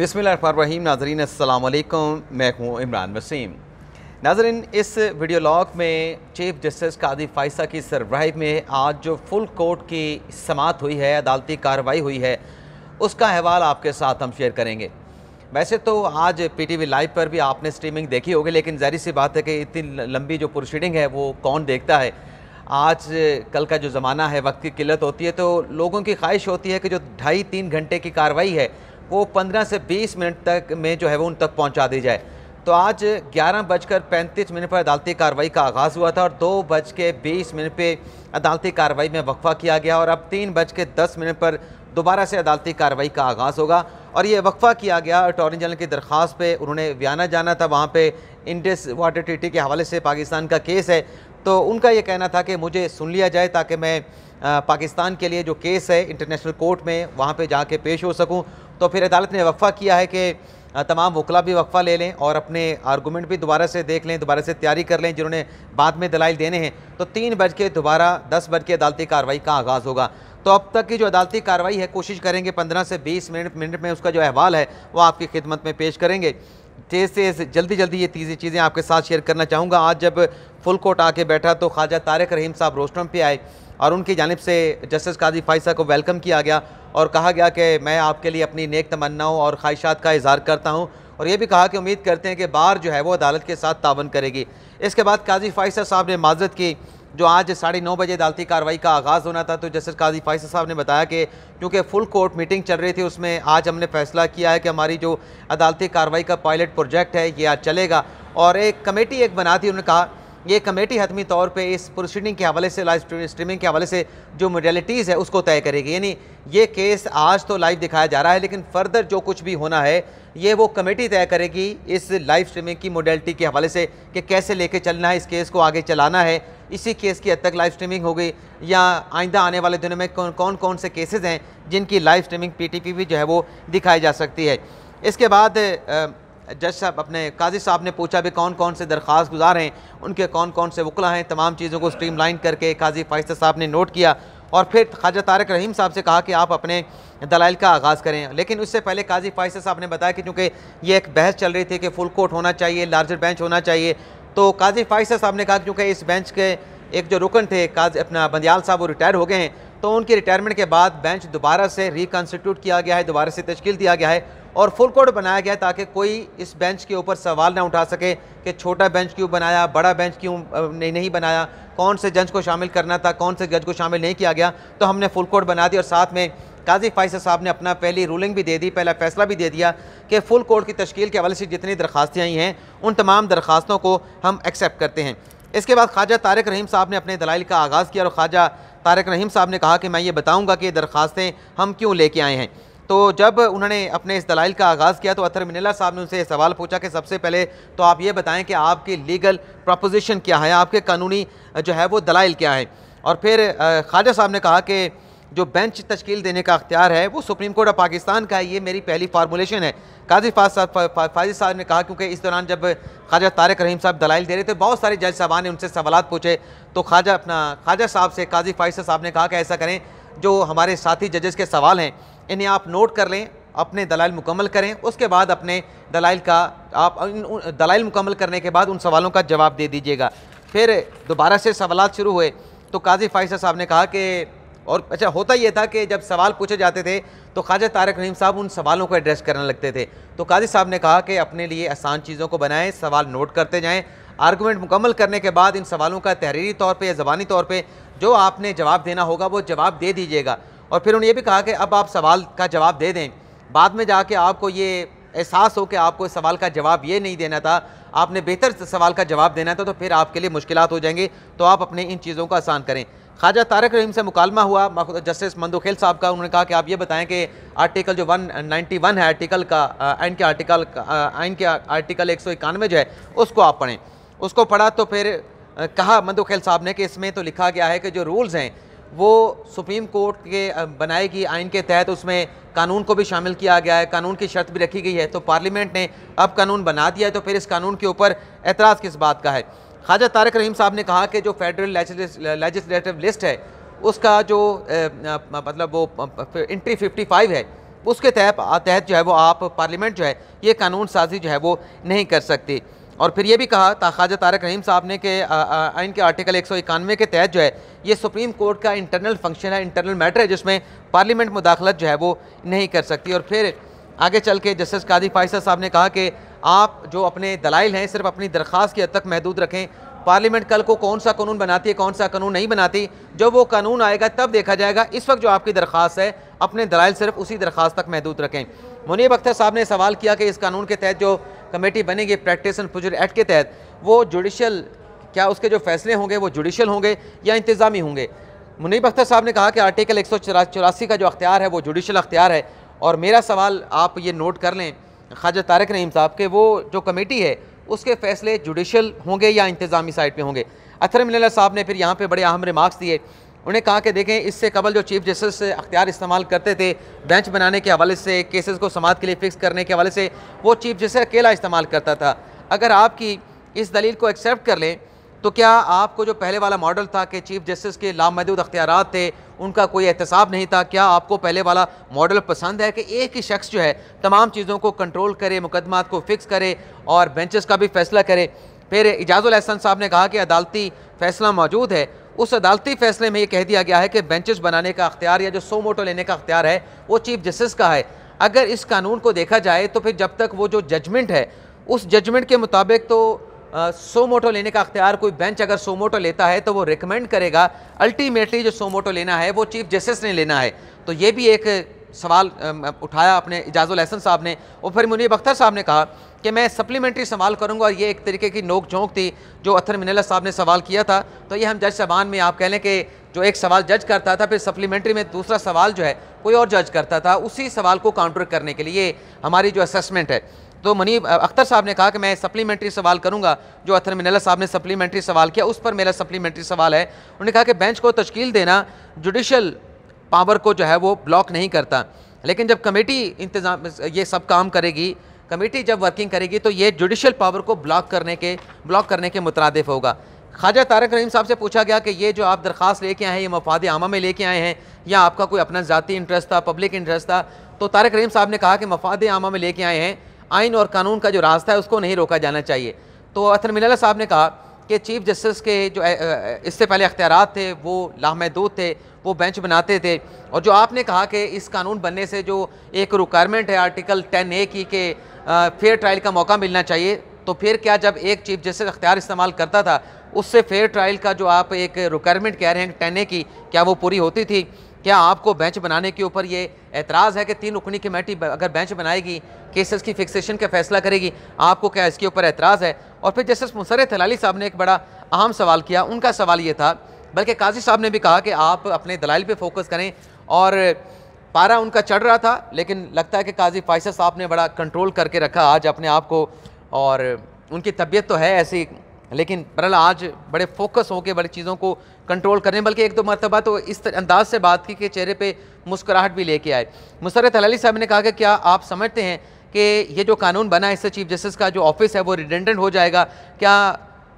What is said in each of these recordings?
बिस्मिल्लाहिर्रहमानिर्रहीम। नाज़रीन अस्सलाम वालेकुम, मैं हूँ इमरान वसीम। नाज़रीन, इस वीडियो लॉग में चीफ जस्टिस कादी फ़ाइज़ा की सरबराही में आज जो फुल कोर्ट की समाअत हुई है, अदालती कार्रवाई हुई है, उसका अहवाल आपके साथ हम शेयर करेंगे। वैसे तो आज PTV लाइव पर भी आपने स्ट्रीमिंग देखी होगी, लेकिन ज़ाहिर सी बात है कि इतनी लंबी जो प्रोसीडिंग है वो कौन देखता है। आज कल का जो ज़माना है, वक्त की किल्लत होती है, तो लोगों की ख्वाहिश होती है कि जो 2.5-3 घंटे की कार्रवाई है वो 15 से 20 मिनट तक में जो है वो उन तक पहुंचा दी जाए। तो आज 11:35 पर अदालती कार्रवाई का आगाज़ हुआ था और 2:20 पे अदालती कार्रवाई में वक्फा किया गया और अब 3:10 पर दोबारा से अदालती कार्रवाई का आगाज़ होगा। और ये वक्फा किया गया अटॉर्नी जनरल की दरख्वास्त पे। उन्होंने वियाना जाना था, वहाँ पे इंडस वाटर ट्रीटी के हवाले से पाकिस्तान का केस है, तो उनका ये कहना था कि मुझे सुन लिया जाए ताकि मैं पाकिस्तान के लिए जो केस है इंटरनेशनल कोर्ट में वहाँ पे जाके पेश हो सकूँ। तो फिर अदालत ने वक्फा किया है कि तमाम वकला भी वक्फा ले लें और अपने आर्गूमेंट भी दोबारा से देख लें, दोबारा से तैयारी कर लें जिन्होंने बाद में दलाइल देने हैं। तो 3:10 अदालती कार्रवाई का आगाज़ होगा। तो अब तक की जो अदालती कार्रवाई है, कोशिश करेंगे 15 से 20 मिनट में उसका जो अहवाल है वो आपकी खिदमत में पेश करेंगे। तेज़ से जल्दी ये चीज़ें आपके साथ शेयर करना चाहूँगा। आज जब फुल कोर्ट आके बैठा तो ख्वाजा तारिक रहीम साहब रोस्ट्रम पे आए और उनकी जानिब से जस्टिस कादी फ़ाइज़ा को वेलकम किया गया और कहा गया कि मैं आपके लिए अपनी नेक तमन्नाओं और ख्वाहिशात का इज़हार करता हूँ और ये भी कहा कि उम्मीद करते हैं कि बार जो है वो अदालत के साथ तावन करेगी। इसके बाद कादी फ़ाइज़ा साहब ने माज़रत की। जो आज 9:30 बजे अदालती कार्रवाई का आगाज़ होना था, तो जस्टिस कादी फ़ाइज़ा साहब ने बताया कि क्योंकि फुल कोर्ट मीटिंग चल रही थी, उसमें आज हमने फैसला किया है कि हमारी जो अदालती कार्रवाई का पायलट प्रोजेक्ट है ये आज चलेगा और एक कमेटी बना दी। उन्होंने कहा ये कमेटी हतमी तौर पे इस प्रोसीडिंग के हवाले से, लाइव स्ट्रीमिंग के हवाले से जो मोडेलिटीज़ है उसको तय करेगी। यानी ये केस आज तो लाइव दिखाया जा रहा है, लेकिन फर्दर जो कुछ भी होना है ये वो कमेटी तय करेगी इस लाइव स्ट्रीमिंग की मोडेलिटी के हवाले से कि कैसे लेके चलना है, इस केस को आगे चलाना है। इसी केस की हद तक लाइव स्ट्रीमिंग होगी या आइंदा आने वाले दिनों में कौन से केसेस हैं जिनकी लाइव स्ट्रीमिंग PTV भी जो है वो दिखाई जा सकती है। इसके बाद जज साहब अपने काजी साहब ने पूछा भी कौन से दरख्वास्त गुजार हैं, उनके कौन से वकला हैं। तमाम चीज़ों को स्ट्रीमलाइन करके काजी फ़ाइज़ा साहब ने नोट किया और फिर ख्वाजा तारिक रहीम साहब से कहा कि आप अपने दलाइल का आगाज़ करें। लेकिन उससे पहले काजी फ़ाइज़ा साहब ने बताया कि चूँकि ये एक बहस चल रही थी कि फुल कोर्ट होना चाहिए, लार्जर बेंच होना चाहिए, तो काजी फ़ाइज़ा साहब ने कहा कि क्योंकि इस बेंच के एक जो रुकन थे काजी अपना बंदियाल साहब, वो रिटायर हो गए हैं, तो उनकी रिटायरमेंट के बाद बेंच दोबारा से रिकन्स्टिट्यूट किया गया है, दोबारा से तश्कील दिया गया है और फुल कोर्ट बनाया गया है ताकि कोई इस बेंच के ऊपर सवाल ना उठा सके कि छोटा बेंच क्यों बनाया, बड़ा बेंच क्यों नहीं बनाया, कौन से जज को शामिल करना था, कौन से जज को शामिल नहीं किया गया। तो हमने फुल कोर्ट बना दी और साथ में काजी फ़ाइज़ा साहब ने अपना पहली रूलिंग भी दे दी, पहला फैसला भी दे दिया कि फुल कोर्ट की तश्कील के हवाले से जितनी दरख्वास्तें आई हैं उन तमाम दरख्वास्तों को हम एक्सेप्ट करते हैं। इसके बाद ख्वाजा तारिक रहीम साहब ने अपने दलाइल का आगाज़ किया और ख्वाजा तारिक रहीम साहब ने कहा कि मैं ये बताऊँगा कि ये दरख्वास्तें हम क्यों लेके आए हैं। तो जब उन्होंने अपने इस दलाइल का आगाज़ किया तो अतर मिनल्ला साहब ने उनसे सवाल पूछा कि सबसे पहले तो आप ये बताएं कि आपकी लीगल प्रपोजिशन क्या है, आपके कानूनी जो है वो दलाइल क्या है। और फिर ख्वाजा साहब ने कहा कि जो बेंच तश्कील देने का अख्तियार है वो सुप्रीम कोर्ट ऑफ पाकिस्तान का है, ये मेरी पहली फार्मूलेशन है। काजी फ़ाइज़ा साहब ने कहा क्योंकि इस दौरान जब ख्वाजा तारिक रहीम साहब दलाइल दे रहे थे, बहुत सारे जज साहबान ने उनसे सवालात पूछे, तो ख्वाजा साहब से काजी फ़ाइज़ा साहब ने कहा कि ऐसा करें, जो हमारे साथी जजेस के सवाल हैं इन्हें आप नोट कर लें, अपने दलाइल मुकम्मल करें, उसके बाद अपने दलाइल का आप दलाइल मुकम्मल करने के बाद उन सवालों का जवाब दे दीजिएगा। फिर दोबारा से सवालात शुरू हुए तो काजी फ़ाइज़ा साहब ने कहा कि और अच्छा होता यह था कि जब सवाल पूछे जाते थे तो ख्वाजा तारिक रहीम साहब उन सवालों को एड्रेस करने लगते थे। तो काजी साहब ने कहा कि अपने लिए आसान चीज़ों को बनाएं, सवाल नोट करते जाएं, आर्गूमेंट मुकम्मल करने के बाद इन सवालों का तहरीरी तौर पे या ज़बानी तौर पे जो आपने जवाब देना होगा वो जवाब दे दीजिएगा। और फिर उन्होंने ये भी कहा कि अब आप सवाल का जवाब दे दें, बाद में जाके आपको ये एहसास हो कि आपको इस सवाल का जवाब ये नहीं देना था, आपने बेहतर सवाल का जवाब देना था, तो फिर आपके लिए मुश्किलात हो जाएंगे। तो आप अपने इन चीज़ों को आसान करें। ख्वाजा तारिक रहीम से मुकालमा हुआ जस्टिस मंदोखेल साहब का। उन्होंने कहा कि आप ये बताएं कि आर्टिकल जो 191 है आर्टिकल का, आइन के आर्टिकल 191 जो है उसको आप पढ़ें। उसको पढ़ा तो फिर कहा मंदोखेल साहब ने कि इसमें तो लिखा गया है कि जो रूल्स हैं वो सुप्रीम कोर्ट के बनाएगी आइन के तहत, उसमें कानून को भी शामिल किया गया है, कानून की शर्त भी रखी गई है। तो पार्लियामेंट ने अब कानून बना दिया है, तो फिर इस कानून के ऊपर एतराज़ किस बात का है। ख्वाजा तारिक रहीम साहब ने कहा कि जो फेडरल लेजिस्लेटिव लिस्ट है उसका जो मतलब वो एंट्री 55 है उसके तहत जो है वो आप पार्लियामेंट जो है ये कानून साजी जो है वो नहीं कर सकती। और फिर ये भी कहा ख्वाजा तारक रहीम साहब ने कि आइन के आर्टिकल 191 के तहत जो है ये सुप्रीम कोर्ट का इंटरनल फंक्शन है, इंटरनल मैटर है, जिसमें पार्लियामेंट मुदाखलत जो है वो नहीं कर सकती। और फिर आगे चल के जस्टिस कादी फायसा साहब ने कहा कि आप जो अपने दलाइल हैं सिर्फ अपनी दरख्वास्त की हद तक महदूद रखें। पार्लियामेंट कल को कौन सा कानून बनाती है, कौन सा कानून नहीं बनाती, जब वो कानून आएगा तब देखा जाएगा। इस वक्त जो आपकी दरख्वास्त है अपने दलाइल सिर्फ उसी दरख्वास्त तक महदूद रखें। मुनीब अख्तर साहब ने सवाल किया कि इस कानून के तहत जो कमेटी बनेगी प्रैक्टिस एंड प्रोसीजर एक्ट के तहत, वो जुडिशल, क्या उसके जो फैसले होंगे वो जुडिशल होंगे या इंतज़ामी होंगे। मुनीब अख्तर साहब ने कहा कि आर्टिकल 184 का जो अख्तियार है वो जुडिशल अख्तियार है। और मेरा सवाल आप ये नोट कर लें ख्वाजा तारक रहीम साहब के, वो जो कमेटी है उसके फैसले जुडिशल होंगे या इंतज़ामी साइड पे होंगे। अतहर मिनल्ला साहब ने फिर यहाँ पे बड़े अहम रिमार्क्स दिए। उन्हें कहा कि देखें, इससे कबल जो चीफ जस्टिस अख्तियार इस्तेमाल करते थे बेंच बनाने के हवाले से, केसेस को समाअत के लिए फ़िक्स करने के हवाले से, वो चीफ जस्टिस अकेला इस्तेमाल करता था। अगर आपकी इस दलील को एक्सेप्ट कर लें तो क्या आपको जो पहले वाला मॉडल था कि चीफ जस्टिस के लामहदूद अख्तियारात थे, उनका कोई एहतसाब नहीं था, क्या आपको पहले वाला मॉडल पसंद है कि एक ही शख्स जो है तमाम चीज़ों को कंट्रोल करे, मुकदमात को फ़िक्स करे और बेंचेस का भी फ़ैसला करे? फिर इजाज़ुल एहसन साहब ने कहा कि अदालती फ़ैसला मौजूद है, उस अदालती फ़ैसले में ये कह दिया गया है कि बेंचेस बनाने का अख्तियार या जो सो मोटो लेने का अख्तियार है वो चीफ जस्टिस का है। अगर इस कानून को देखा जाए तो फिर जब तक वो जो जजमेंट है उस जजमेंट के मुताबिक तो सो मोटो लेने का अख्तियार कोई बेंच अगर सो मोटो लेता है तो वो रिकमेंड करेगा, अल्टीमेटली जो सो मोटो लेना है वो चीफ जस्टिस ने लेना है। तो ये भी एक सवाल उठाया अपने इजाज़ुल एहसन साहब ने। और फिर मुनीब अख्तर साहब ने कहा कि मैं सप्लीमेंट्री सवाल करूंगा, और ये एक तरीके की नोक झोंक थी जो अतहर मिनल्ला साहब ने सवाल किया था। तो ये हम जज साहबान में आप कह लें कि जो एक सवाल जज करता था फिर सप्लीमेंट्री में दूसरा सवाल जो है कोई और जज करता था, उसी सवाल को काउंटर करने के लिए हमारी जो असेसमेंट है। तो मुनीब अख्तर साहब ने कहा कि मैं सप्लीमेंट्री सवाल करूंगा, जो अतहर मिनल्ला साहब ने सप्लीमेंट्री सवाल किया उस पर मेरा सप्लीमेंट्री सवाल है। उन्होंने कहा कि बेंच को तश्कील देना जुडिशल पावर को जो है वो ब्लॉक नहीं करता, लेकिन जब कमेटी इंतज़ाम ये सब काम करेगी, कमेटी जब वर्किंग करेगी तो ये जुडिशल पावर को ब्लॉक करने के मुतरादिफ होगा। ख्वाजा तारक रहीम साहब से पूछा गया कि ये जो आप दरख्वास्त लेके आए हैं ये मफाद आमा में लेके आए हैं या आपका कोई अपना ज़ाती इंटरेस्ट था, पब्लिक इंटरेस्ट था? तो तारक रहीम साहब ने कहा कि मफाद आमा में लेके आए हैं, आइन और कानून का जो रास्ता है उसको नहीं रोका जाना चाहिए। तो अतहर मिनल्ला साहब ने कहा कि चीफ जस्टिस के जो इससे पहले अख्तियारात थे वो लामहदूद थे, वो बेंच बनाते थे। और जो आपने कहा कि इस कानून बनने से जो एक रिक्वायरमेंट है आर्टिकल 10A की कि फेयर ट्रायल का मौका मिलना चाहिए, तो फिर क्या जब एक चीफ जस्टिस अख्तियार इस्तेमाल करता था उससे फेयर ट्रायल का जो आप एक रिक्वायरमेंट कह रहे हैं 10A की, क्या वो पूरी होती थी? क्या आपको बेंच बनाने के ऊपर ये एतराज़ है कि 3 रुकनी कमेटी अगर बेंच बनाएगी, केसेस की फिक्सेशन का फैसला करेगी, आपको क्या इसके ऊपर एतराज़ है? और फिर जस्टिस मुसर्रत हलाली साहब ने एक बड़ा अहम सवाल किया। उनका सवाल ये था, बल्कि काजी साहब ने भी कहा कि आप अपने दलाइल पे फोकस करें, और पारा उनका चढ़ रहा था लेकिन लगता है कि काजी फायसा साहब ने बड़ा कंट्रोल करके रखा आज अपने आप को, और उनकी तबीयत तो है ऐसी, लेकिन बहरहाल आज बड़े फोकस होकर बड़ी चीज़ों को कंट्रोल करने, बल्कि एक दो मरतबा तो इस अंदाज से बात की कि चेहरे पे मुस्कुराहट भी लेके आए। मुसर्रत हलाली साहब ने कहा कि क्या आप समझते हैं कि ये जो कानून बना है इससे चीफ जस्टिस का जो ऑफिस है वो रिडेंडेंट हो जाएगा क्या?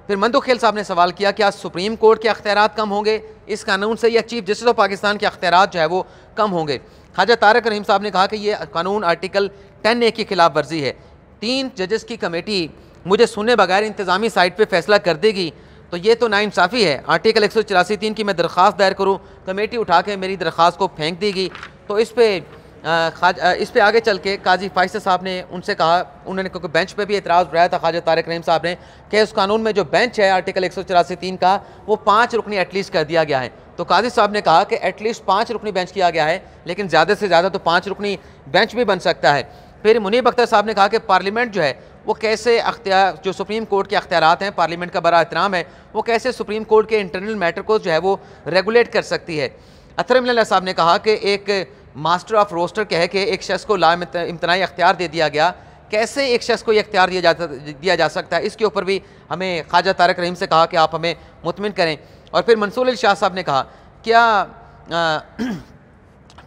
फिर मंदो खेल साहब ने सवाल किया, क्या सुप्रीम कोर्ट के अख्तियारात कम होंगे इस कानून से, या चीफ जस्टिस ऑफ पाकिस्तान के अख्तियारात जो है वो कम होंगे? ख्वाजा तारक रहीम साहब ने कहा कि ये कानून आर्टिकल 10A की खिलाफ वर्जी है। 3 जजेस की कमेटी मुझे सुने बगैर इंतज़ामी साइड पर फैसला कर देगी, तो ये तो नाइंसाफ़ी है। आर्टिकल 184(3) की मैं दरख्वास्त दायर करूँ, कमेटी उठा के मेरी दरख्वास्त को फेंक देगी। तो इस पर आगे चल के काजी फायसा साहब ने उनसे कहा, उन्होंने क्योंकि बेंच पे भी एतराज़ उठाया था ख्वाजा तारक रहीम साहब ने कि उस कानून में जो बेंच है आर्टिकल 184(3) का वो 5 रुकनी एटलीस्ट कर दिया गया है। तो काजी साहब ने कहा कि एटलीस्ट 5 रुकनी बेंच किया गया है, लेकिन ज़्यादा से ज़्यादा तो 5 रुकनी बेंच भी बन सकता है। फिर मुनीब अख्तर साहब ने कहा कि पार्लियामेंट जो है वो कैसे अख्तियार, जो सुप्रीम कोर्ट के अख्तियारात हैं, पार्लियामेंट का बड़ा एहतराम है, वो कैसे सुप्रीम कोर्ट के इंटरनल मैटर को जो है वो रेगुलेट कर सकती है। अतहर मिनल्ला साहब ने कहा कि एक मास्टर ऑफ रोस्टर कह के एक शख्स को लाइम्तनाई अख्तियार दे दिया गया, कैसे एक शख्स को ये अख्तियार दिया जा सकता है? इसके ऊपर भी हमें ख्वाजा तारक रहीम से कहा कि आप हमें मुतमिन करें। और फिर मंसूर अली शाह साहब ने कहा, क्या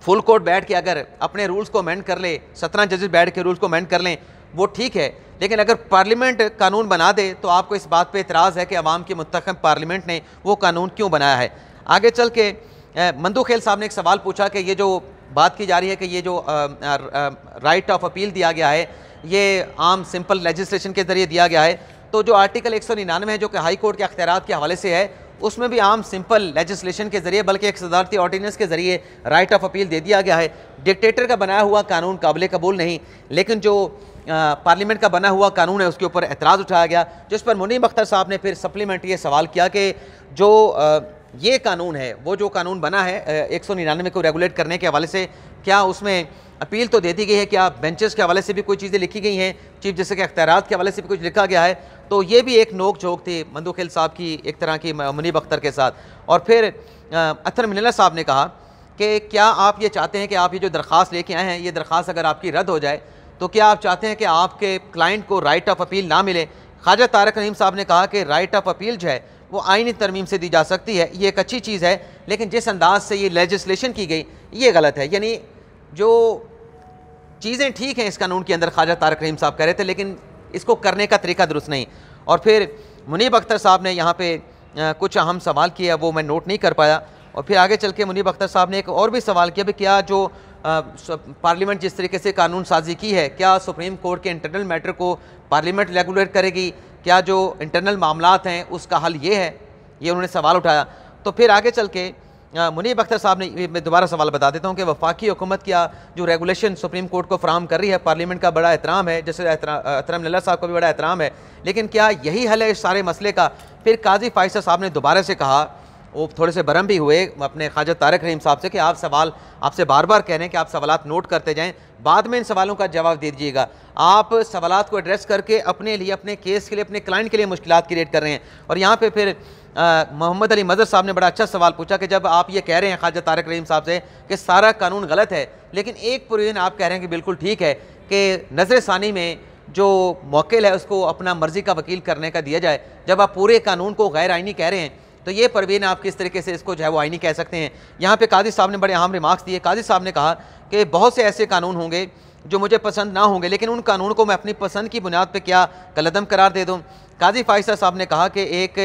फुल कोर्ट बैठ के अगर अपने रूल्स को अमेंड कर ले, 17 जजेस बैठ के रूल्स को अमेंड कर लें, वो ठीक है, लेकिन अगर पार्लियामेंट कानून बना दे तो आपको इस बात पे इतराज़ है कि अवाम की मुंतखब पार्लियामेंट ने वो कानून क्यों बनाया है? आगे चल के मंदू खेल साहब ने एक सवाल पूछा कि ये जो बात की जा रही है कि ये जो राइट ऑफ अपील दिया गया है ये आम सिंपल लेजिस्लेशन के ज़रिए दिया गया है। तो जो आर्टिकल 199 है जो कि हाई कोर्ट के अख्तियारात के हवाले से है, उसमें भी आम सिंपल लेजिस्लेशन के ज़रिए बल्कि एक सदारती ऑर्डिनेंस के ज़रिए राइट ऑफ अपील दे दिया गया है। डिक्टेटर का बनाया हुआ कानून काबिल कबूल नहीं, लेकिन जो पार्लियामेंट का बना हुआ कानून है उसके ऊपर एतराज़ उठाया गया, जिस पर मुनीब अख्तर साहब ने फिर सप्लीमेंट ये सवाल किया कि जो ये कानून है, वो जो कानून बना है 199 को रेगुलेट करने के हवाले से, क्या उसमें अपील तो दे दी गई है, क्या बेंचेस के हवाले से भी कोई चीज़ें लिखी गई हैं, चीफ जस्टिस के अख्तियारात के हवाले से भी कुछ लिखा गया है। तो ये भी एक नोक झोंक थी मंदू खिल साहब की एक तरह की मुनीब अख्तर के साथ। और फिर अतर मिनल्ला साहब ने कहा कि क्या आप ये चाहते हैं कि आप ये जो दरख्वास्त लेके आए हैं, ये दरख्वास्त अगर आपकी रद्द हो जाए तो क्या आप चाहते हैं कि आपके क्लाइंट को राइट ऑफ अपील ना मिले। ख्वाजा तारक रहीम साहब ने कहा कि राइट ऑफ अपील जो है वो आईनी तरमीम से दी जा सकती है, ये एक अच्छी चीज़ है, लेकिन जिस अंदाज से ये लेजिस्लेशन की गई ये गलत है। यानी जो चीज़ें ठीक हैं इस कानून के अंदर, ख्वाजा तारक रहीम साहब कह रहे थे, लेकिन इसको करने का तरीका दुरुस्त नहीं। और फिर मुनीब अख्तर साहब ने यहाँ पे कुछ अहम सवाल किया, वो मैं नोट नहीं कर पाया। और फिर आगे चल के मुनीब अख्तर साहब ने एक और भी सवाल किया, क्या जो पार्लियामेंट जिस तरीके से कानून साजी की है, क्या सुप्रीम कोर्ट के इंटरनल मैटर को पार्लियामेंट रेगुलेट करेगी, क्या जो इंटरनल मामलात हैं उसका हल ये है, ये उन्होंने सवाल उठाया। तो फिर आगे चल के मुनीब अख्तर साहब ने, मैं दोबारा सवाल बता देता हूँ कि वफाकी हुकूमत क्या जो रेगुलेशन सुप्रीम कोर्ट को फराहम कर रही है, पार्लियामेंट का बड़ा एहतराम है, जैसे अतर मिनल्ला साहब का भी बड़ा एहतराम है, लेकिन क्या यही हल है इस सारे मसले का। फिर काजी फायसा साहब ने दोबारा से कहा, वो थोड़े से बरम भी हुए अपने ख्वाजा तारक रहीम साहब से कि आप सवाल, आपसे बार बार कह रहे हैं कि आप सवालात नोट करते जाएं, बाद में इन सवालों का जवाब दे दीजिएगा। आप सवालात को एड्रेस करके अपने लिए, अपने केस के लिए, अपने क्लाइंट के लिए मुश्किलात क्रिएट कर रहे हैं। और यहाँ पे फिर मोहम्मद अली मजहर साहब ने बड़ा अच्छा सवाल पूछा कि जब आप ये कह रहे हैं ख्वाजा तारक रहीम साहब से कि सारा कानून गलत है, लेकिन एक प्रोविजन आप कह रहे हैं कि बिल्कुल ठीक है कि नजर सानी में जो मौकिल है उसको अपना मर्जी का वकील करने का दिया जाए, जब आप पूरे कानून को गैर आइनी कह रहे हैं तो ये परवीन आप किस तरीके से इसको जो है वो आइनी कह सकते हैं। यहाँ पे काजी साहब ने बड़े अहम रिमार्क्स दिए। काजी साहब ने कहा कि बहुत से ऐसे कानून होंगे जो मुझे पसंद ना होंगे, लेकिन उन कानून को मैं अपनी पसंद की बुनियाद पे क्या कलदम करार दे दूँ। काजी फायसा साहब ने कहा कि एक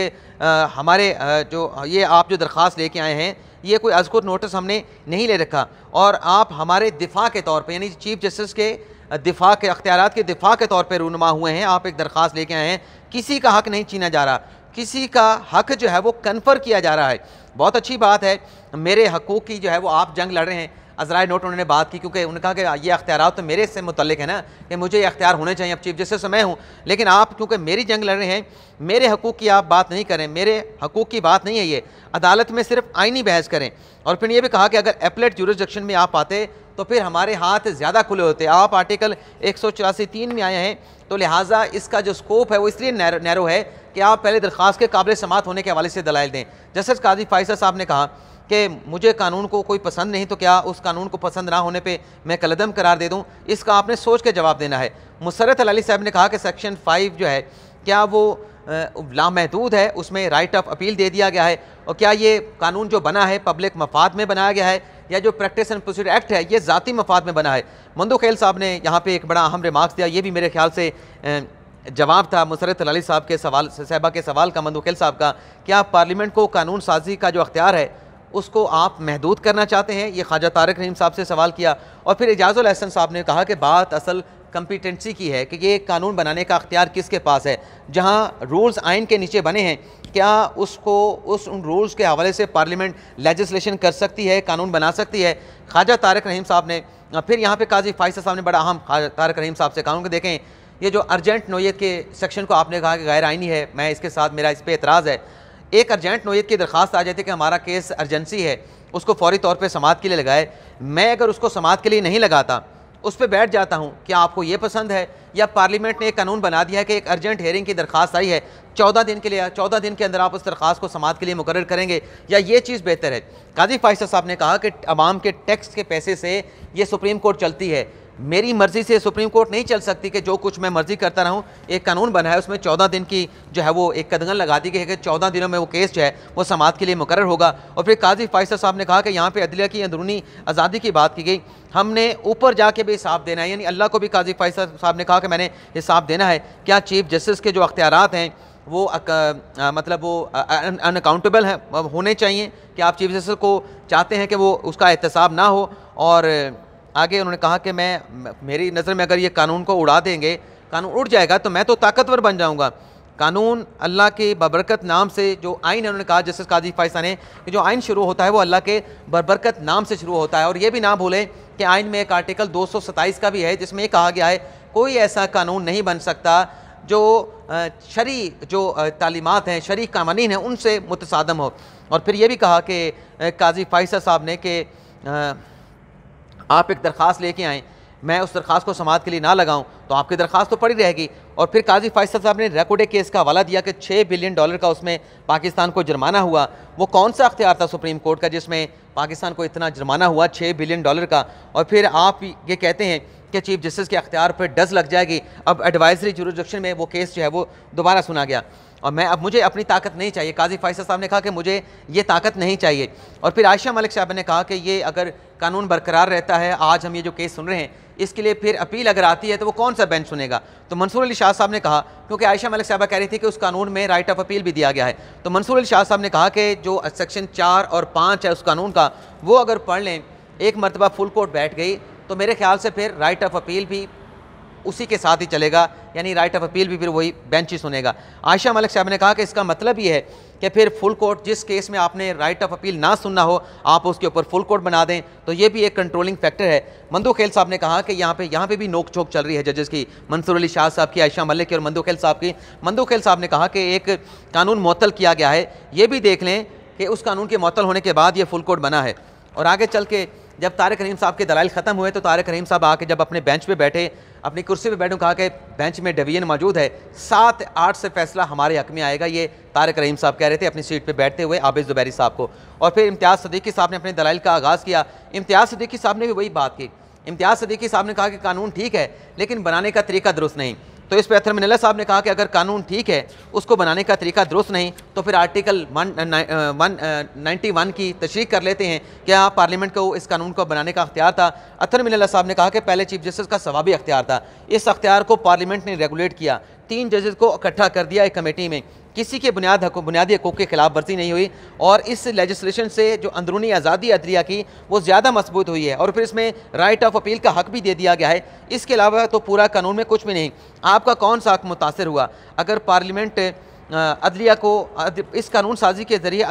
हमारे जो ये आप जो दरख्वास्त लेके आए हैं ये कोई अज़कुर नोटिस हमने नहीं ले रखा, और आप हमारे दिफा के तौर पर, यानी चीफ जस्टिस के दिफा के अख्तियारात के दिफा के तौर पर रूनुमा हुए हैं, आप एक दरख्वास्त लेके आए हैं। किसी का हक नहीं छीना जा रहा, किसी का हक जो है वो कन्फर किया जा रहा है। बहुत अच्छी बात है, मेरे हकूक़ की जो है वो आप जंग लड़ रहे हैं। अज़राए नोट उन्होंने बात की, क्योंकि उन्होंने कहा कि ये अख्तियारात तो मेरे से मुतल्लिक है ना, कि मुझे ये अख्तियार होने चाहिए, अब चीफ जस्टिस मैं हूँ, लेकिन आप क्योंकि मेरी जंग लड़ रहे हैं, मेरे हकूक़ की आप बात नहीं करें, मेरे हकूक़ की बात नहीं है ये, अदालत में सिर्फ आइनी बहस करें। और फिर ये भी कहा कि अगर एपलेट ज्यूरिसडिक्शन में आप आते तो फिर हमारे हाथ ज़्यादा खुले होते। आप आर्टिकल 184(3) में आए हैं, तो लिहाजा इसका जो स्कोप है वो इसलिए नैरो है कि आप पहले दरख्वास्त के काबिल समात होने के हवाले से दलाइल दें। जस्टिस काजी फायसा साहब ने कहा कि मुझे कानून को कोई पसंद नहीं, तो क्या उस कानून को पसंद ना होने पे मैं कलदम करार दे दूं, इसका आपने सोच के जवाब देना है। मुसर्रत अली साहब ने कहा कि सेक्शन 5 जो है क्या वो लामहदूद है, उसमें राइट ऑफ अपील दे दिया गया है, और क्या ये कानून जो बना है पब्लिक मफाद में बनाया गया है, या जो प्रैक्टिस एंड प्रोसीजर एक्ट है ये ज़ाती मफाद में बना है। मंदू खेल साहब ने यहाँ पे एक बड़ा अहम रिमार्क्स दिया, ये भी मेरे ख्याल से जवाब था मुसर्रत अली साहब के सवाल, साहबा के सवाल का, मंदू खेल साहब का, क्या पार्लियामेंट को कानून साजी का जो अख्तियार है उसको आप महदूद करना चाहते हैं, ये ख्वाजा तारक रहीम साहब से सवाल किया। और फिर एजाजुल एहसन साहब ने कहा कि बात असल कम्पिटेंसी की है कि ये कानून बनाने का अख्तियार किसके पास है, जहाँ रूल्स आइन के नीचे बने हैं, क्या उसको उन रूल्स के हवाले से पार्लियामेंट लेजिस्लेशन कर सकती है, कानून बना सकती है। ख्वाजा तारक रहीम साहब ने फिर यहाँ पे काजी फायसा साहब ने बड़ा अहम ख्वाजा तारक रहीम साहब से कहा कि देखें ये जो अर्जेंट नोयत के सेक्शन को आपने कहा कि गैर आइनी है, मैं इसके साथ मेरा इस पर एतराज़ है। एक अर्जेंट नोयत की दरख्वास्त आ जाती है कि हमारा केस अर्जेंसी है, उसको फौरी तौर पर समात के लिए लगाए, मैं अगर उसको समात के लिए नहीं लगाता, उस पर बैठ जाता हूँ, क्या आपको ये पसंद है? या पार्लियामेंट ने एक कानून बना दिया है कि एक अर्जेंट हेयरिंग की दरख्वास्त आई है 14 दिन के लिए, 14 दिन के अंदर आप उस दरख्वास्त को समात के लिए मुकर्रर करेंगे, या ये चीज़ बेहतर है? काजी फायसा साहब ने कहा कि अवाम के टैक्स के पैसे से ये सुप्रीम कोर्ट चलती है, मेरी मर्जी से सुप्रीम कोर्ट नहीं चल सकती कि जो कुछ मैं मर्जी करता रहूं। एक कानून बना है उसमें 14 दिन की जो है वो एक कदगन लगा दी गई है कि 14 दिनों में वो केस जो है वो समात के लिए मुकर्रर होगा। और फिर काजी फायसा साहब ने कहा कि यहाँ पे अदलिया की अंदरूनी आज़ादी की बात की गई, हमने ऊपर जाके भी हिसाब देना है, यानी अल्लाह को भी काजी फायसा साहब ने कहा कि मैंने हिसाब देना है। क्या चीफ जस्टिस के जो अख्तियारात हैं वो मतलब वो अनअकाउंटेबल है होने चाहिए कि आप चीफ जस्टिस को चाहते हैं कि वो उसका एहतसाब ना हो, और आगे उन्होंने कहा कि मेरी नज़र में अगर ये कानून को उड़ा देंगे, कानून उड़ जाएगा तो मैं तो ताकतवर बन जाऊँगा। कानून अल्लाह के बबरकत नाम से जो आइन है, उन्होंने कहा जस्टिस काजी फैसल ने कि जो आइन शुरू होता है वो अल्लाह के बबरकत नाम से शुरू होता है। और ये भी ना भूलें कि आइन में एक आर्टिकल 227 का भी है जिसमें कहा गया है कोई ऐसा कानून नहीं बन सकता जो शरी जो तालीमात हैं, शरी कानून हैं, उनसे मुतसादम हो। और फिर ये भी कहा कि काजी फैसल साहब ने कि आप एक दरख्वास्त लेके आएँ, मैं उस दरख्वास्त को समाअत के लिए ना लगाऊं तो आपकी दरख्वास्त तो पड़ी रहेगी। और फिर काजी फैसल साहब ने रेकोडे केस का हवाला दिया कि $6 बिलियन का उसमें पाकिस्तान को जुर्माना हुआ। वो कौन सा अख्तियार था सुप्रीम कोर्ट का जिसमें पाकिस्तान को इतना जुर्माना हुआ $6 बिलियन का। और फिर आप ये कहते हैं कि चीफ जस्टिस के अख्तियार पर डज लग जाएगी। अब एडवाइजरी जुरिसडिक्शन में वो केस जो है वो दोबारा सुना गया और अब मुझे अपनी ताकत नहीं चाहिए। काजी फैसल साहब ने कहा कि मुझे ये ताकत नहीं चाहिए। और फिर आयशा मलिक साहब ने कहा कि ये अगर कानून बरकरार रहता है, आज हम ये जो केस सुन रहे हैं, इसके लिए फिर अपील अगर आती है तो वो कौन सा बेंच सुनेगा। तो मंसूर अली शाह साहब ने कहा, क्योंकि आयशा मलिक साहबा कह रही थी कि उस कानून में राइट ऑफ अपील भी दिया गया है, तो मंसूर अली शाह साहब ने कहा कि जो सेक्शन 4 और 5 है उस कानून का, वो अगर पढ़ लें, एक मरतबा फुल कोर्ट बैठ गई तो मेरे ख्याल से फिर राइट ऑफ अपील भी उसी के साथ ही चलेगा, यानी राइट ऑफ अपील भी फिर वही बेंच ही सुनेगा। आयशा मलिक साहब ने कहा कि इसका मतलब ये है कि फिर फुल कोर्ट, जिस केस में आपने राइट ऑफ अपील ना सुनना हो, आप उसके ऊपर फुल कोर्ट बना दें, तो ये भी एक कंट्रोलिंग फैक्टर है। मंदू खेल साहब ने कहा कि यहाँ पे भी नोक झोंक चल रही है जजेस की, मंसूर अली शाह साहब की, आयशा मलिक की और मंदू खेल साहब की। मंदू खेल साहब ने कहा कि एक कानून मुअत्तल किया गया है, ये भी देख लें कि उस कानून के मुअत्तल होने के बाद ये फुल कोर्ट बना है। और आगे चल के जब तारिक रहीम साहब के दलाइल ख़त्म हुए तो तारिक रहीम साहब आके जब अपने बेंच पे बैठे, अपनी कुर्सी पे बैठे, कहा कि बेंच में डिवीजन मौजूद है, 7-8 से फैसला हमारे हक में आएगा। ये तारिक रहीम साहब कह रहे थे अपनी सीट पे बैठते हुए आबिद ज़ुबैरी साहब को। और फिर इम्तियाज़ सदीकी साहब ने अपने दलाइल का आगाज़ किया। इम्तियाज़ सदीकी साहब ने भी वही बात की। इम्तियाज़ सदीकी साहब ने कहा कि कानून ठीक है लेकिन बनाने का तरीका दुरुस्त नहीं। तो इस पर अतर मिनल्ला साहब ने कहा कि अगर कानून ठीक है, उसको बनाने का तरीका दुरुस्त नहीं, तो फिर आर्टिकल 191 की तशरीह कर लेते हैं। क्या पार्लियामेंट को इस कानून को बनाने का अख्तियार था? अतर मिनल्ला साहब ने कहा कि पहले चीफ जस्टिस का सवाबी अख्तियार था, इस अख्तियार को पार्लियामेंट ने रेगुलेट किया, 3 जजेस को इकट्ठा कर दिया एक कमेटी में, किसी के बुनियादी हकूक़ के खिलाफ वर्जी नहीं हुई और इस लेजिस्लेशन से जो अंदरूनी आज़ादी अदलिया की वो ज़्यादा मजबूत हुई है। और फिर इसमें राइट ऑफ अपील का हक भी दे दिया गया है। इसके अलावा तो पूरा कानून में कुछ भी नहीं। आपका कौन सा हक मुतासर हुआ? अगर पार्लियामेंट अदलिया को इस कानून साजी के ज़रिए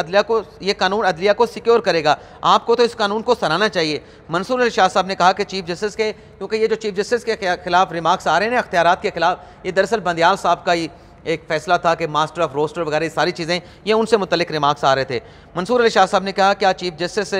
ये कानून अदलिया को सिक्योर करेगा, आपको तो इस कानून को सराहना चाहिए। मंसूर अली शाह साहब ने कहा कि चीफ जस्टिस के, क्योंकि ये जो चीफ जस्टिस के खिलाफ रिमार्क्स आ रहे हैं अख्तियारात के खिलाफ, ये दरअसल बंदियाल साहब का ही एक फैसला था कि मास्टर ऑफ रोस्टर वगैरह सारी चीज़ें, ये उनसे मुतल्लिक रिमार्क्स आ रहे थे। मंसूर अली शाह साहब ने कहा क्या चीफ जस्टिस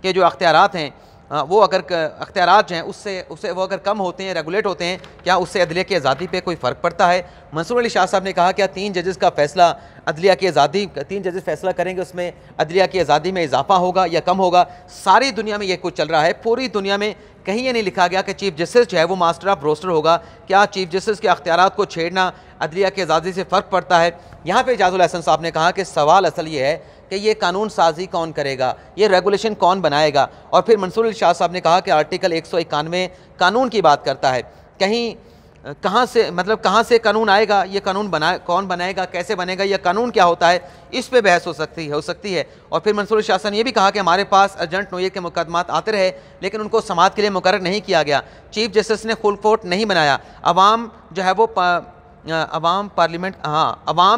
के जो अख्तियारात हैं वो अगर अख्तियारात हैं उससे वो अगर कम होते हैं, रेगुलेट होते हैं, क्या उससे अदलिया की आज़ादी पे कोई फ़र्क पड़ता है? मंसूर अली शाह साहब ने कहा क्या 3 जजेस का फैसला अदलिया की आज़ादी, 3 जजेस फैसला करेंगे उसमें अदलिया की आज़ादी में इजाफा होगा या कम होगा? सारी दुनिया में ये कुछ चल रहा है, पूरी दुनिया में कहीं ये नहीं लिखा गया कि चीफ जस्टिस जो है वो मास्टर ऑफ रोस्टर होगा। क्या चीफ जस्टिस के अख्तियारात को छेड़ना अदलिया की आज़ादी से फ़र्क पड़ता है? यहाँ पे इजाज़ुल हसन साहब ने कहा कि सवाल असल ये है कि ये कानून साजी कौन करेगा, ये रेगुलेशन कौन बनाएगा? और फिर मंसूर अली शाह साहब ने कहा कि आर्टिकल 191 कानून की बात करता है, कहीं कहाँ से कानून आएगा, ये कानून कौन बनाएगा, कैसे बनेगा, ये कानून क्या होता है, इस पे बहस हो सकती है। और फिर मंसूर अली शाह साहब ने ये भी कहा कि हमारे पास अर्जेंट नोयत के मुकदमात आते रहे लेकिन उनको समाअत के लिए मुकर्रर नहीं किया गया, चीफ जस्टिस ने फुल कोर्ट नहीं बनाया, अवाम जो है वो अवाम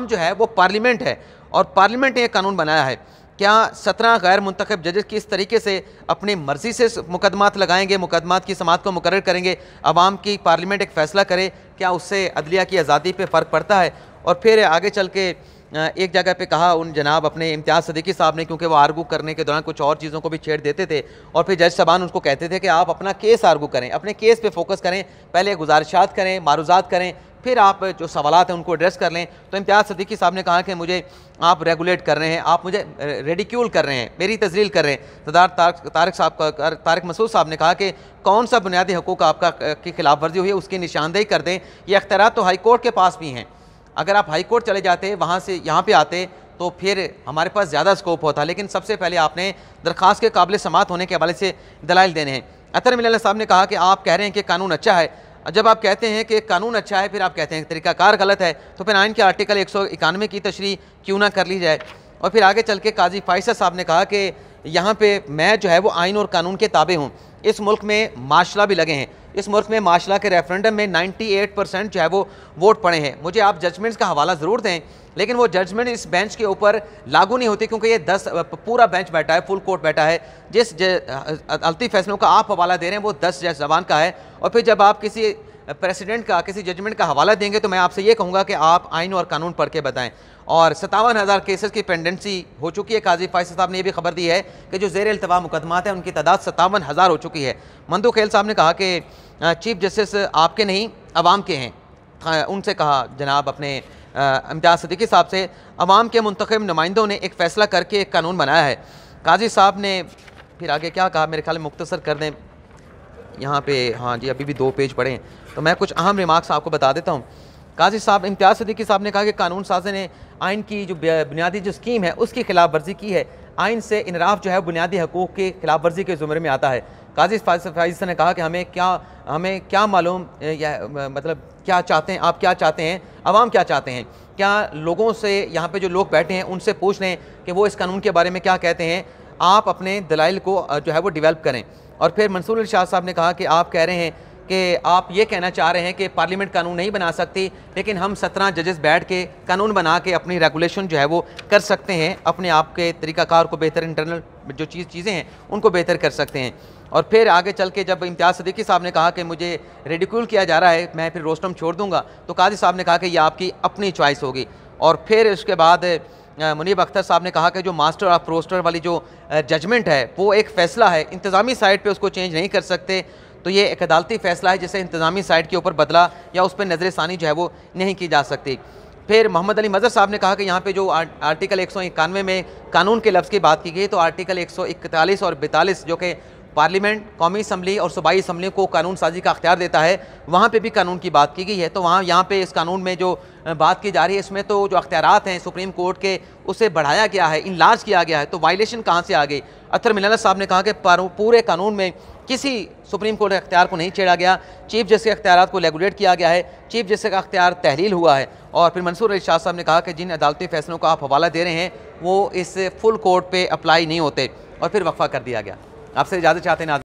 जो है वो पार्लियामेंट है और पार्लियामेंट ने यह कानून बनाया है। क्या 17 गैर मुंतखब जजेस किस तरीके से अपनी मर्जी से मुकदमात लगाएंगे, मुकदमात की समाअत को मुकर्रर करेंगे, अवाम की पार्लियामेंट एक फ़ैसला करे, क्या उससे अदलिया की आज़ादी पे फ़र्क पड़ता है? और फिर आगे चल के एक जगह पे कहा उन जनाब अपने इम्तियाज़ सदीकी साहब ने, क्योंकि वो आर्गू करने के दौरान कुछ और चीज़ों को भी छेड़ देते थे और फिर जज साहबान उनको कहते थे कि आप अपना केस आर्गू करें, अपने केस पे फोकस करें, पहले गुजारिशात करें, मारूज़ात करें, फिर आप जो सवालात हैं उनको एड्रेस कर लें। तो इम्तियाज़ सदीकी साहब ने कहा कि मुझे आप रेगुलेट कर रहे हैं, आप मुझे रेडिक्यूल कर रहे हैं, मेरी तजलील कर रहे हैं। सरदार तारिक मसूद साहब ने कहा कि कौन सा बुनियादी हकूक़ आपका की खिलाफ वर्जी हुई है उसकी निशानदेही कर दें, ये अख्तियारात तो हाई कोर्ट के पास भी हैं, अगर आप हाई कोर्ट चले जाते, वहाँ से यहाँ पे आते तो फिर हमारे पास ज़्यादा स्कोप होता, लेकिन सबसे पहले आपने दरख्वास्त के काबिल समाअत होने के हवाले से दलाइल देने हैं। अतर मिनल्ला साहब ने कहा कि आप कह रहे हैं कि कानून अच्छा है, जब आप कहते हैं कि कानून अच्छा है फिर आप कहते हैं तरीक़ाकार गलत है, तो फिर आइन के आर्टिकल 191 की तशरीह क्यों ना कर ली जाए? और फिर आगे चल के काजी फैसल साहब ने कहा कि यहाँ पे मैं जो है वो आइन और कानून के ताबे हूँ। इस मुल्क में माशरा भी लगे हैं, इस मुल्क में माशरा के रेफरेंडम में 98% जो है वो वोट पड़े हैं। मुझे आप जजमेंट्स का हवाला ज़रूर दें, लेकिन वो जजमेंट इस बेंच के ऊपर लागू नहीं होती, क्योंकि ये 10 पूरा बेंच बैठा है, फुल कोर्ट बैठा है। जिस अदालती फैसलों का आप हवाला दे रहे हैं वो 10 जज ज़बान का है। और फिर जब आप किसी प्रेसिडेंट का, किसी जजमेंट का हवाला देंगे तो मैं आपसे ये कहूँगा कि आप आइन और कानून पढ़ के बताएं। और 57,000 केसेस की पेंडेंसी हो चुकी है। काजी फैसल साहब ने यह भी खबर दी है कि जो ज़ेर इल्तवा मुकदमात हैं उनकी तादाद 57,000 हो चुकी है। मंदू खेल साहब ने कहा कि चीफ जस्टिस आपके नहीं अवाम के हैं। उनसे कहा जनाब अपने इम्तियाज़ सिद्दीकी साहब से, अवाम के मुंतखब नुमाइंदों ने एक फ़ैसला करके एक कानून बनाया है। काजी साहब ने फिर आगे क्या कहा, मेरे ख्याल में मुख्तसर कर दें यहाँ पे। हाँ जी, अभी भी 2 पेज पढ़े हैं तो मैं कुछ अहम रिमार्क्स आपको बता देता हूँ। काजी साहब इम्तियाज़ सिद्दीकी साहब ने कहा कि कानून साज़ ने आइन की जो बुनियादी जो स्कीम है उसकी खिलाफ वर्जी की है। आइन से इनराफ जो है बुनियादी हकूक़ की खिलाफ वर्जी के ज़ुमरे में आता है। काजी फैसल ने कहा कि हमें क्या मालूम, मतलब क्या चाहते हैं आप, क्या चाहते हैं अवाम, क्या चाहते हैं, क्या लोगों से यहाँ पे जो लोग बैठे हैं उनसे पूछ लें कि वो इस कानून के बारे में क्या कहते हैं। आप अपने दलाइल को जो है वो डेवलप करें। और फिर मंसूर इरशाद साहब ने कहा कि आप कह रहे हैं कि आप ये कहना चाह रहे हैं कि पार्लियामेंट कानून नहीं बना सकती, लेकिन हम 17 जजेस बैठ के कानून बना के अपनी रेगुलेशन जो है वो कर सकते हैं, अपने आप के तरीक़ाकार को बेहतर, इंटरनल जो चीज़ें हैं उनको बेहतर कर सकते हैं। और फिर आगे चल के जब इम्तियाज़ सिद्दीकी साहब ने कहा कि मुझे रेडिक्यूल किया जा रहा है, मैं फिर रोस्टम छोड़ दूँगा, तो काजी साहब ने कहा कि यह आपकी अपनी चॉइस होगी। और फिर उसके बाद मुनीब अख्तर साहब ने कहा कि जो मास्टर ऑफ रोस्टर वाली जो जजमेंट है वो एक फ़ैसला है, इंतज़ामी साइड पे उसको चेंज नहीं कर सकते। तो ये एक अदालती फ़ैसला है जिसे इंतज़ामी साइड के ऊपर बदला या उस पर नज़रसानी जो है वो नहीं की जा सकती। फिर मोहम्मद अली मज़हर साहब ने कहा कि यहाँ पे जो आर्टिकल 191 में कानून के लफ्ज़ की बात की गई, तो आर्टिकल 141 और 42 जो कि पार्लियामेंट, कौमी असम्बली और सूबाई असम्बली को कानून साजी का अख्तियार देता है, वहाँ पे भी कानून की बात की गई है। तो यहाँ पे इस कानून में जो बात की जा रही है इसमें तो जो अख्तियारात हैं सुप्रीम कोर्ट के उसे बढ़ाया गया है, इनलार्ज किया गया है। तो वायलेशन कहाँ से आ गई? अतर मिनालत साहब ने कहा कि पूरे कानून में किसी सुप्रीम कोर्ट के अख्तियार को नहीं छेड़ा गया, चीफ जस्टिस के अख्तियारात को रेगुलेट किया गया है, चीफ जस्टिस का अख्तियार तहलील हुआ है। और फिर मंसूर इरशाद साहब ने कहा कि जिन अदालती फैसलों का आप हवाला दे रहे हैं वो इस फुल कोर्ट पे अप्लाई नहीं होते। और फिर वक्फा कर दिया गया। आपसे इजाज़त चाहते हैं।